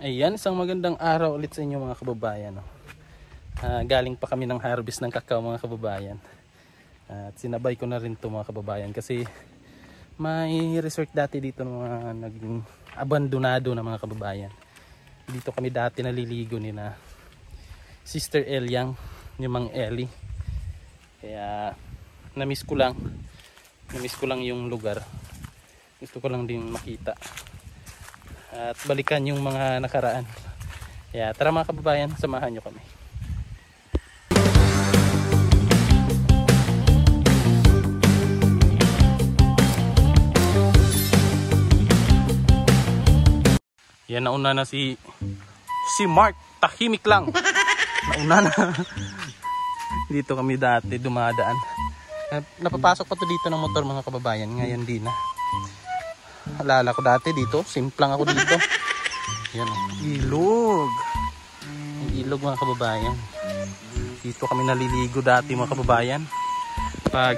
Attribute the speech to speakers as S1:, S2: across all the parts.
S1: Ayan, isang magandang araw ulit sa inyo mga kababayan. Galing pa kami ng harvest ng kakao mga kababayan. At sinabay ko na rin to mga kababayan kasi may resort dati dito ng mga naging abandonado na mga kababayan. Dito kami dati naliligo ni na Sister Eliang, ni Mang Eli. Kaya namiss ko lang yung lugar. Gusto ko lang din makita at balikan yung mga nakaraan. Kaya tara mga kababayan, samahan nyo kami. Yan, nauna na si Mark, tahimik lang. Nauna na. Dito kami dati dumadaan. Napapasok pa to dito ng motor mga kababayan. Ngayon di na. Alala ko dati dito, simplang ako dito. Yan, ilog. Ilog mga kababayan. Dito kami naliligo dati mga kababayan. Pag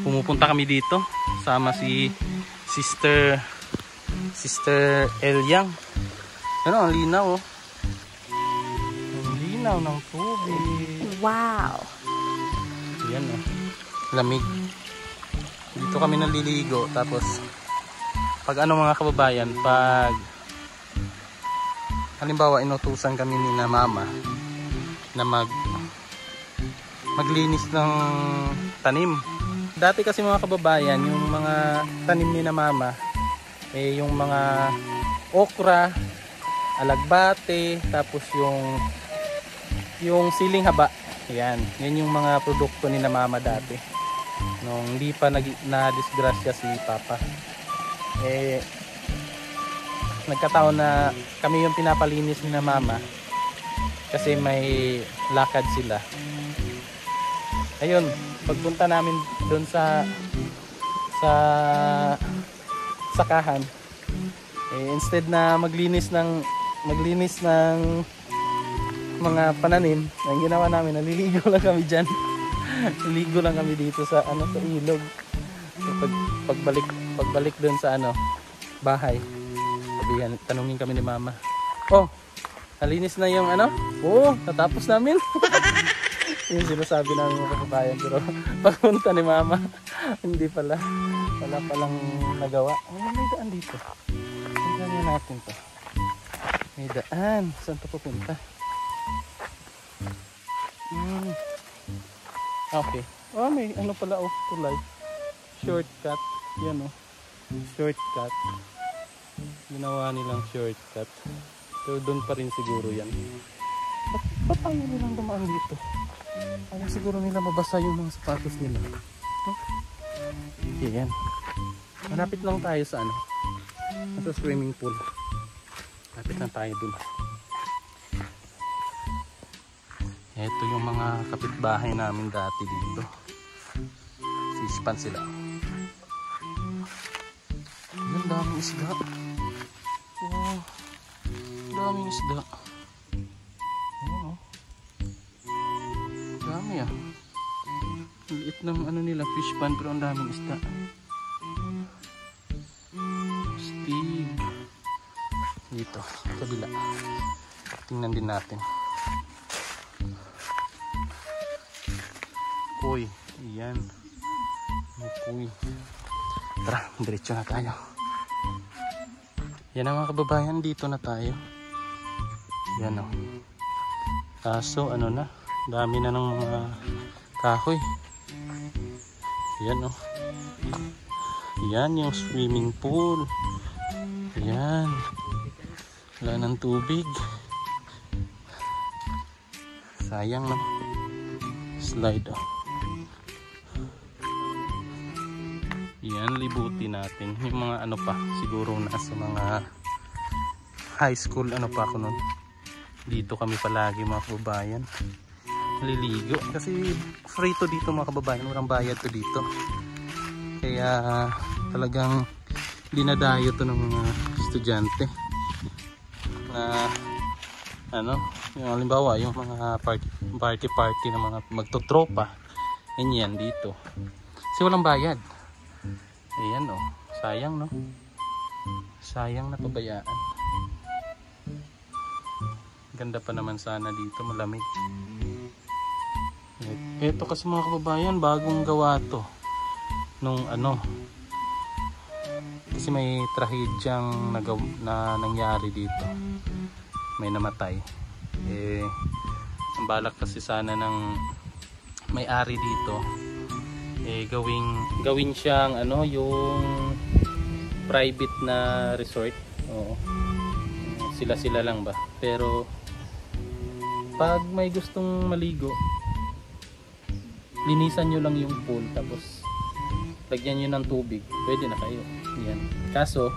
S1: pumupunta kami dito, sama si Sister Eliang. Ano, ang linaw oh. Ang linaw ng tubig.
S2: Wow.
S1: Yan oh. Lamig. Dito kami naliligo. Tapos pag ano mga kababayan, pag halimbawa inutusan kami ni na mama na maglinis ng tanim. Dati kasi mga kababayan, yung mga tanim ni na mama yung mga okra, alagbate, tapos yung siling haba. Yan yung mga produkto ni na mama dati nung hindi pa na-disgrasya si Papa. Nagkataon na kami yung pinapalinis ni na mama kasi may lakad sila. Ayun, pagpunta namin doon sa sakahan, instead na maglinis ng mga pananim, ang ginawa namin, naliligo lang kami dyan. Naliligo lang kami dito sa sa ilog. So, pagbalik doon sa bahay, sabihan, tanungin kami ni mama, oh, nalinis na yung oo, natapos namin. Yung sinasabi namin mga kababayan, pero pagpunta ni mama, hindi pala, wala palang nagawa. May daan dito. Tingnan natin to. May daan. Saan to pupunta? Okay. Oh, may pala tulay. Shortcut. Yan shortcut. Ginawa nilang shortcut. So doon pa rin siguro yan. Ba't ayaw nilang dumaan dito? Ayaw siguro nila mabasa yung mga sapatos nila. Okay, yan. Malapit lang tayo sa sa swimming pool. Malapit lang tayo dun. Ito yung mga kapitbahay namin dati dito. Sispan sila. Yan, daming isda. Wow, daming isda. Ayan oh. Dami ah. Liit ng nila, fish pan, pero ang daming isda. Stig. Dito, kabila. Tingnan din natin. Kuy, iyan. Kuy. Tara, diretso na tayo. Yan ang mga kababayan, dito na tayo. Yan o. Kaso na, dami na ng mga kahoy. Yan o. Yan yung swimming pool. Yan. Wala ng tubig. Sayang no. Slide o. Yan, libuti natin. Yung mga pa, siguro nasa mga high school pa ako nun. Dito kami palagi mga kababayan. Naliligo. Kasi free to dito mga kababayan. Walang bayad to dito. Kaya talagang dinadayo to ng mga estudyante. Na yung halimbawa yung mga party na mga magtotropa. Yan dito. Kasi walang bayad. Ayan sayang no. Sayang na pabayaan. Ganda pa naman sana dito, malamig. Ito kasi mga kababayan, bagong gawa to. Nung ano, kasi may trahedyang na nangyari dito. May namatay. Ang balak kasi sana ng may-ari dito, gawin siyang ano, yung private na resort. Oo. Sila lang ba? Pero pag may gustong maligo, linisan nyo lang yung pool tapos lagyan nyo ng tubig, pwede na kayo. Yan. Kaso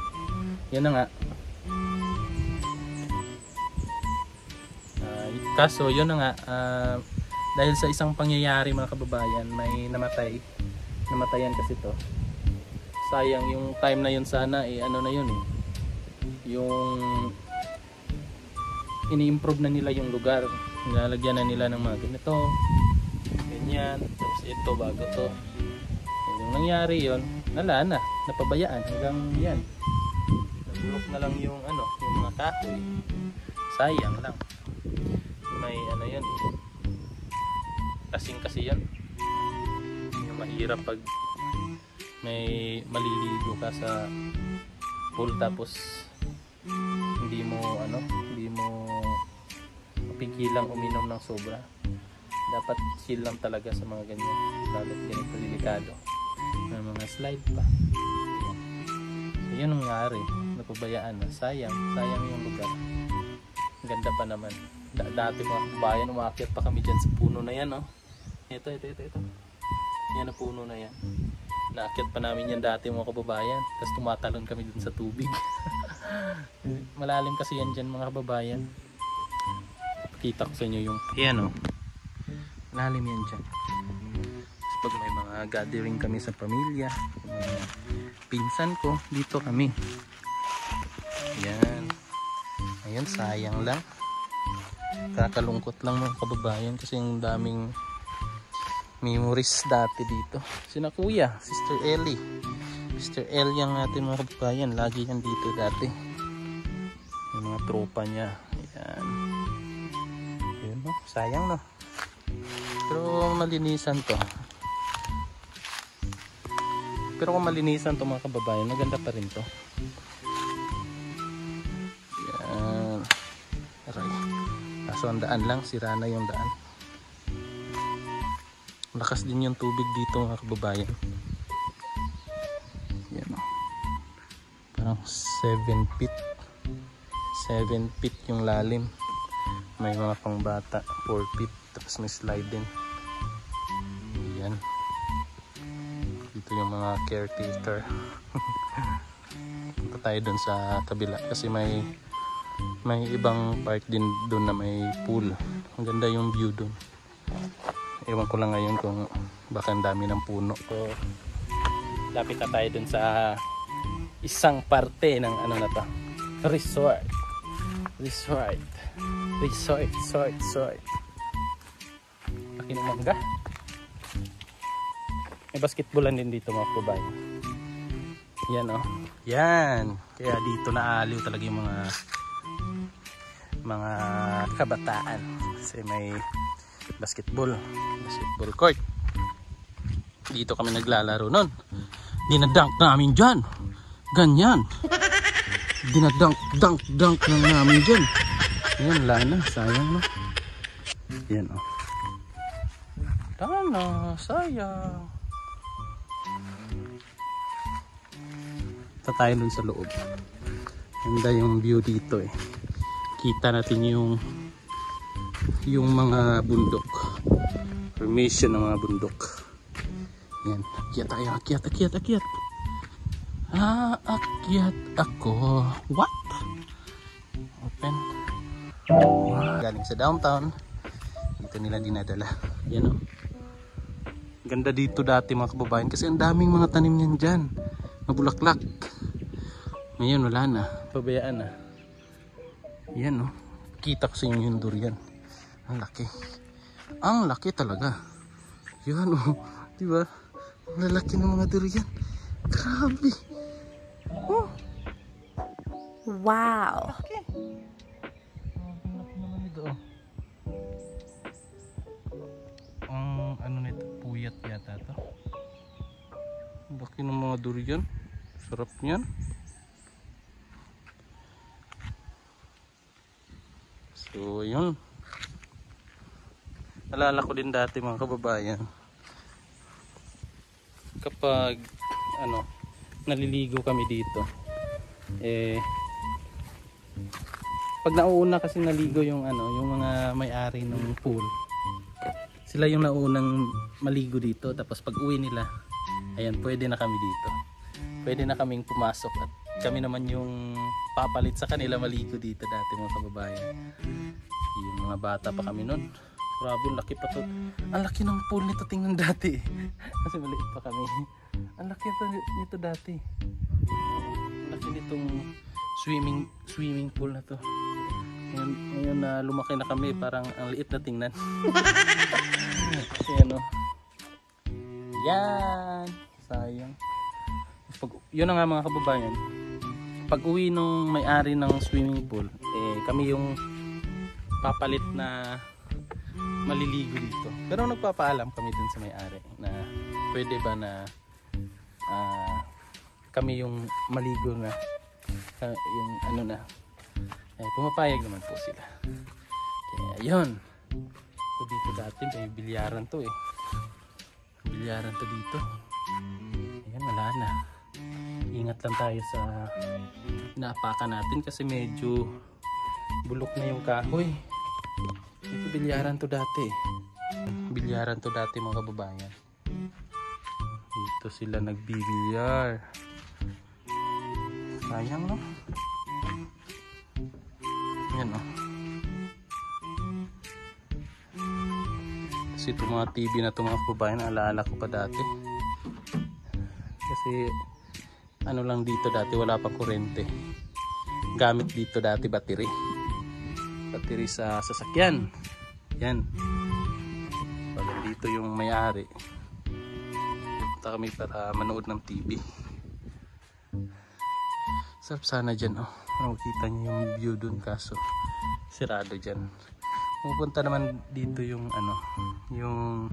S1: yun na nga, dahil sa isang pangyayari mga kababayan, may namatayan kasi to. Sayang yung time na yun, sana ano na yun yung ini-improve na nila yung lugar, nilalagyan na nila ng mga ganito, ganyan, tapos ito bago to. Yung nangyari yun, napabayaan hanggang yan, nabulok na lang yung ano, yung mga kahoy. Sayang lang, may ano yan, kasing kasi yan, yung mahirap pag may maliligo ka sa pool tapos hindi mo mapigilang uminom ng sobra. Dapat chill lang talaga sa mga ganyan, lalo't ganito delikado, may mga slide pa. So yun ang nangyari, napabayaan na. Sayang yung lugar. Ganda pa naman. Dati mga kabayan, umakyat pa kami dyan sa puno na yan, oh. Ito. Yan ang puno na yan. Naakyat pa namin yan dati mga kababayan. Tapos tumatalon kami dun sa tubig. Malalim kasi yan dyan mga kababayan. Pakita ko sa inyo yung yan, oh. Malalim yan dyan. Tapos pag may mga gathering kami sa pamilya, pinsan ko, dito kami. Yan. Ayan, sayang lang. Kakalungkot lang mga kababayan kasi yung daming memories dati dito. Sina kuya, Sister Ellie. Sister Ellie ang natin mga kababayan, lagi yan dito dati. Yung mga tropa niya. Ayan. Yun, no? Sayang, no? Pero malinisan to. Pero kung malinisan to mga kababayan, maganda pa rin to. Yan. Aray. Kaso ang daan lang, sira na yung daan. Lakas din yung tubig dito mga kababayan. Yan, o. Parang 7 feet. 7 feet yung lalim. May mga pangbata 4 feet. Tapos may slide din. Yan. Dito yung mga caretaker. Punta tayo dun sa kabila kasi may ibang part din dun na may pool. Ang ganda yung view dun. Ewan ko lang ngayon kung baka ang dami ng puno. So, lapit na tayo dun sa isang parte ng ano na to, resort. Laki ng mangga. May basketballan din dito mga kababayan. Yan, oh. Yan. Kaya dito naaliw talaga yung mga kabataan. Kasi may basketball court. Dito kami naglalaro nun. Dinadunk namin dyan. Ganyan. Dinadunk lang namin dyan. Yan, lana. Sayang, no? Yan, oh. Lana, sayang. Punta tayo dun sa loob. Ganda yung view dito, eh. Kita natin yung mga bundok. Formation ng mga bundok. Yan. Akyat. Akyat ako. What? Open. Wow. Galing sa downtown. Dito nila dinadala. Yan, oh. Ganda dito dati mga kababayan kasi ang daming mga tanim niyan dyan. Mabulaklak. Ngayon wala na. Pabayaan na. Yan, oh. Kita ko sa inyo yung durian. Ang laki. Ang laki talaga. Yan, oh. Diba? Ang lalaki ng mga durian. Grabe. Oh.
S2: Wow.
S1: Laki. Ang laki naman Ito oh. Ang ano nito, puyat yata to. Laki ng mga durian. Sarap niyan. So yun. Alala ko din dati mga kababayan, kapag ano, naliligo kami dito, pag nauuna kasi naligo yung ano, yung mga may-ari ng pool, sila yung naunang maligo dito. Tapos pag uwi nila, ayan, pwede na kami dito, pwede na kaming pumasok at kami naman yung papalit sa kanila maligo dito dati mga kababayan. Yung mga bata pa kami nun, grabe, laki pa to. Ang laki ng pool nito tingnan dati. Kasi maliit pa kami. Ang laki nito dati. Ang laki nitong swimming pool na to. Ngayon na lumaki na kami, parang ang liit na tingnan. Kasi ano, yan, sayang. Yun na nga mga kababayan, pag uwi nung may-ari ng swimming pool, kami yung papalit na maliligo dito. Pero nagpapaalam kami dun sa may-ari na pwede ba na kami yung maligo na, yung ano na, pumapayag naman po sila. Kaya yun. So dito dati may bilyaran to eh. Bilyaran to dito. Ayan, wala na. Ingat lang tayo sa inaapakan natin kasi medyo bulok na yung kahoy. Ito bilyaran to dati. Bilyaran to dati mga kababayan. Dito sila nagbibilyar. Sayang no? Yan o. Kasi itong mga TV na itong mga kababayan, alaala ko pa dati. Kasi ano lang dito dati, wala pang kurente. Gamit dito dati battery. Battery sa sasakyan. Yan. Pag dito yung may-ari, punta kami para manood ng TV. Sarap sana dyan oh. Para makita nyo yung view dun, kaso sirado dyan. Pupunta naman dito yung ano, yung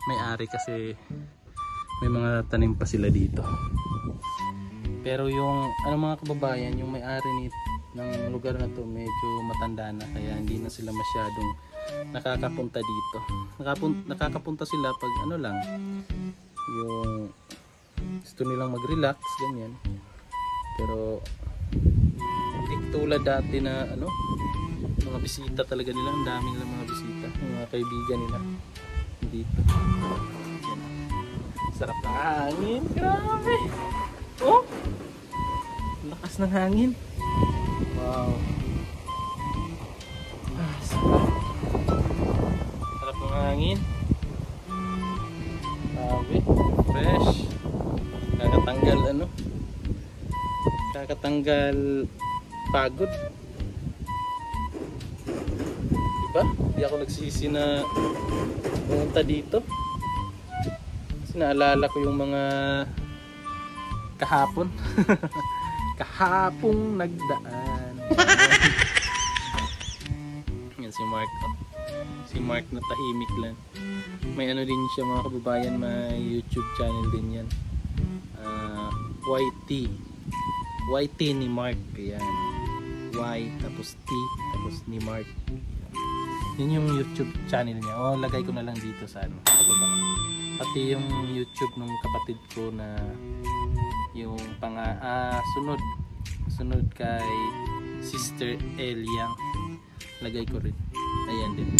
S1: may-ari kasi may mga tanim pa sila dito. Pero yung ano mga kababayan, yung may-ari ng lugar na to medyo matanda na, kaya hindi na sila masyadong nakakapunta dito. Nakakapunta sila pag ano lang, yung gusto nilang mag-relax, ganyan. Pero hindi tulad dati na ano, mga bisita talaga nila, ang dami nilang mga bisita, mga kaibigan nila dito. Yan. Sarap ng hangin, grabe. Oh, lakas ng hangin. Wow. Sarap. Sarap ng hangin. Grabe, fresh. Kakatanggal ano, kakatanggal pagod. Diba? Hindi ako nagsisi na pumunta dito. Kasi naalala ko yung mga kahapon. Kahapong nagdaan. Yan si Mark. Si Mark na tahimik lang. May ano din siya mga kababayan, may YouTube channel din yan. YT ni Mark. Yan. Y tapos T tapos ni Mark. Yun yung YouTube channel niya. O lagay ko na lang dito sa ano, sa baba. Pati yung YouTube ng kapatid ko na yung sunod kay Sister Eliang, lagay ko rin. Ayan din.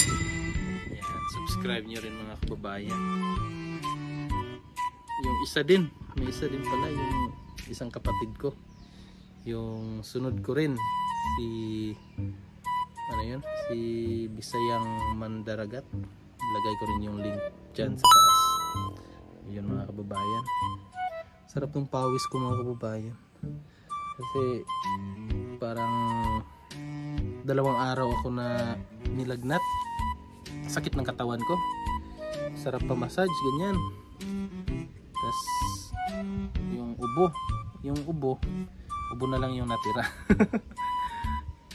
S1: Ayan, subscribe nyo rin mga kababayan. Yung isa din, may isa din pala yung isang kapatid ko. Yung sunod ko rin si ano yun, si Bisayang Mandaragat. Lagay ko rin yung link dyan sa taas. Yun mga kababayan. Sarap ng pawis ko mga kababayan. Kasi parang 2 araw ako na nilagnat. Sakit ng katawan ko. Sarap pa massage, ganyan. Tapos yung ubo na lang yung natira.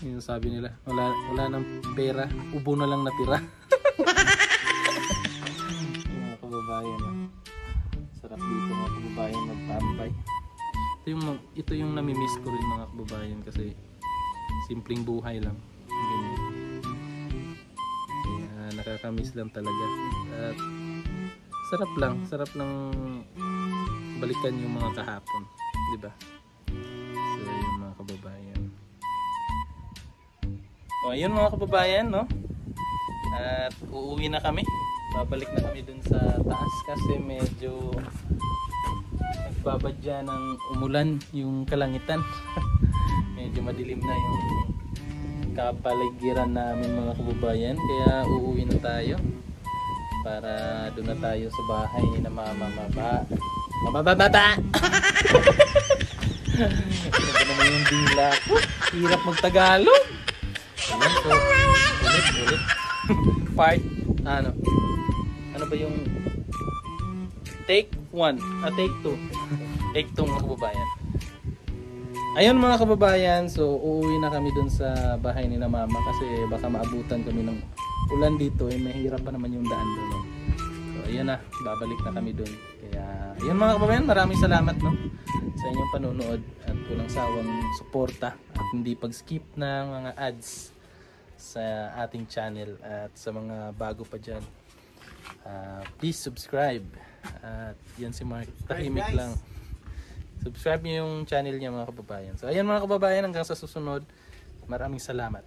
S1: Yung sabi nila, wala nang pera, ubo na lang natira. Mga kababayan, no? Sarap dito mga kababayan magtambay. Ito yung nami-miss ko rin mga kababayan kasi simpleng buhay lang. Ganyan. Kaya nakakamiss lang talaga. At sarap lang balikan yung mga kahapon, di ba? So yun mga kababayan. So ayun mga kababayan, no? At uuwi na kami. Babalik na kami dun sa taas kasi medyo nagbabadya ng umulan yung kalangitan. Medyo madilim na yung kapaligiran namin mga kababayan. Kaya uuwi na tayo para doon na tayo sa bahay ni na mababata. Ito naman yung dila. Hirap magtagalog. Ayan, so, ulit. Part, ano ba yung take 1, take 2. Take 2 mga kababayan. Ayun mga kababayan, so uuwi na kami dun sa bahay ni na mama kasi baka maabutan kami ng ulan dito, mahirap pa naman yung daan doon. No? So ayun na, babalik na kami dun. Kaya ayun mga kababayan, maraming salamat no sa inyong panonood at walang sawang suporta at hindi pag-skip ng mga ads sa ating channel. At sa mga bago pa dyan, please subscribe. At yan si Mark, tahimik lang. Subscribe niyo yung channel niya mga kababayan. So ayan mga kababayan, hanggang sa susunod. Maraming salamat.